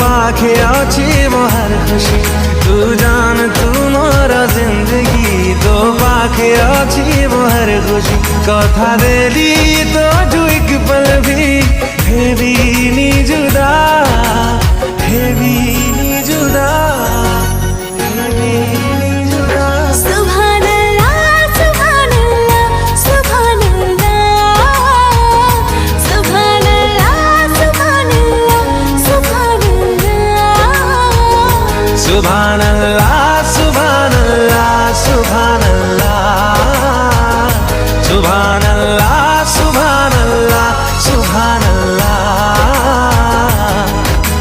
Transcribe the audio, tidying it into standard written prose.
पाखे अच्छी मोहर खुशी तू जान तू मोर जिंदगी तो पाखे अच्छी मोहर खुशी कथा देली तो एक पल भी हेवी नी जुदा हेवी नी जुदा हेवी नी जुदा सुभान अल्लाह सुभान अल्लाह सुभान अल्लाह सुभान अल्लाह सुभान अल्लाह सुभान अल्लाह सुभान अल्लाह